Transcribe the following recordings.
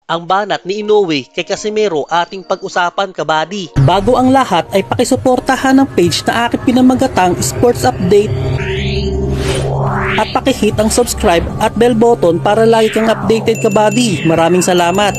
ang banat ni Inoue kay Casimero ating pag-usapan, kabady. Bago ang lahat ay pakisuportahan ang page na aking pinamagatang Sports Update at pakihit ang subscribe at bell button para lagi kang updated, kabady. Maraming salamat.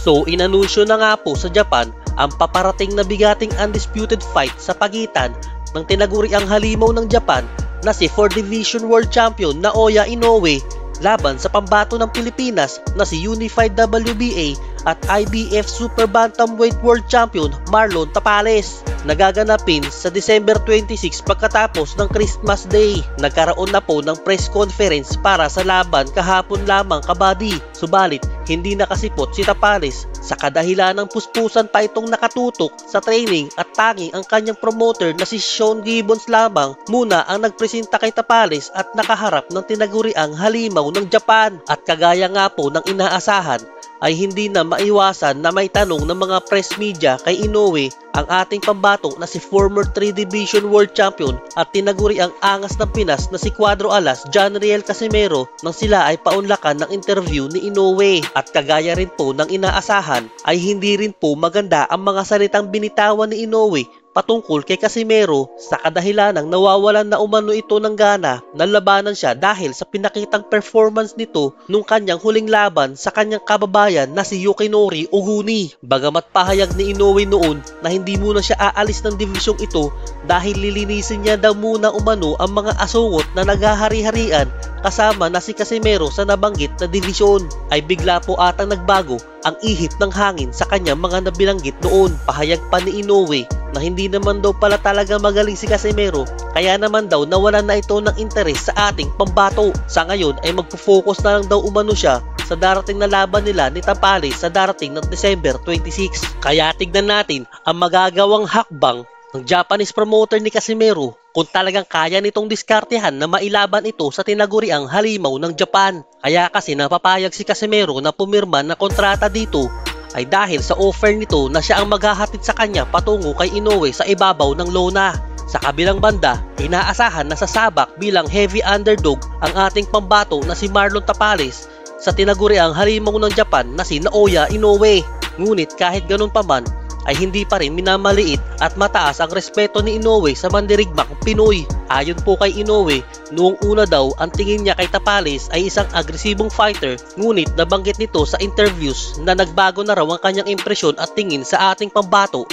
So inanunsyo na nga po sa Japan ang paparating na bigating undisputed fight sa pagitan ng tinaguriang halimaw ng Japan na si 4th Division World Champion Naoya Inoue laban sa pambato ng Pilipinas na si Unified WBA at IBF Super Bantamweight World Champion Marlon Tapales. Nagaganapin sa December 26 pagkatapos ng Christmas Day. Nagkaroon na po ng press conference para sa laban kahapon lamang, kabady. Subalit, hindi nakasipot si Tapales sa kadahilan ng puspusan pa itong nakatutok sa training at tanging ang kanyang promoter na si Sean Gibbons lamang muna ang nagpresenta kay Tapales at nakaharap ng tinaguriang halimaw ng Japan. At kagaya nga po ng inaasahan, ay hindi na maiwasan na may tanong ng mga press media kay Inoue ang ating pambato na si former 3 Division World Champion at tinaguri ang angas ng Pinas na si Cuadro Alas John Riel Casimero nang sila ay paunlakan ng interview ni Inoue. At kagaya rin po ng inaasahan ay hindi rin po maganda ang mga salitang binitawan ni Inoue patungkol kay Casimero sa kadahilanang nawawalan na umano ito ng gana na labanan siya dahil sa pinakitang performance nito nung kanyang huling laban sa kanyang kababayan na si Yukinori Oguni. Bagamat pahayag ni Inoue noon na hindi muna siya aalis ng divisyong ito dahil lilinisin niya daw muna umano ang mga asungot na naghahari-harian kasama na si Casimero sa nabanggit na divisyon, ay bigla po atang nagbago ang ihip ng hangin sa kanyang mga nabilanggit noon. Pahayag pa ni Inoue na hindi naman daw pala talaga magaling si Casimero, kaya naman daw nawalan na ito ng interes sa ating pambato. Sa ngayon ay magpo-focus na lang daw umano siya sa darating na laban nila ni Tapales sa darating ng December 26. Kaya tignan natin ang magagawang hakbang ng Japanese promoter ni Casimero kung talagang kaya nitong diskartehan na mailaban ito sa tinaguriang halimaw ng Japan. Kaya kasi napapayag si Casimero na pumirma na kontrata dito ay dahil sa offer nito na siya ang maghahatid sa kanya patungo kay Inoue sa ibabaw ng lona. Sa kabilang banda, inaasahan na sasabak bilang heavy underdog ang ating pambato na si Marlon Tapales sa tinaguriang halimaw ng Japan na si Naoya Inoue. Ngunit kahit ganun pa man, ay hindi pa rin minamaliit at mataas ang respeto ni Inoue sa mandirigmang Pinoy. Ayon po kay Inoue, noong una daw ang tingin niya kay Tapales ay isang agresibong fighter, ngunit nabanggit nito sa interviews na nagbago na raw ang kanyang impresyon at tingin sa ating pambato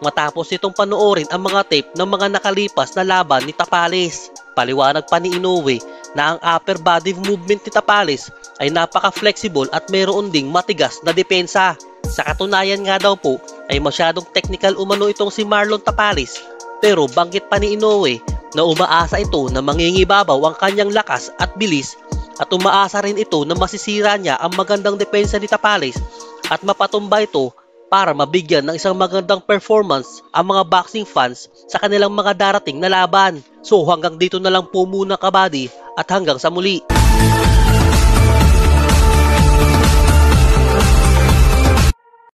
matapos nitong panoorin ang mga tape ng mga nakalipas na laban ni Tapales. Paliwanag pa ni Inoue na ang upper body movement ni Tapales ay napaka-flexible at meron ding matigas na depensa. Sa katunayan nga daw po ay masyadong technical umano itong si Marlon Tapales, pero banggit pa ni Inoue na umaasa ito na mangingibabaw ang kanyang lakas at bilis at umaasa rin ito na masisira niya ang magandang depensa ni Tapales at mapatumba ito para mabigyan ng isang magandang performance ang mga boxing fans sa kanilang mga darating na laban. So hanggang dito na lang po muna, kabady, at hanggang sa muli.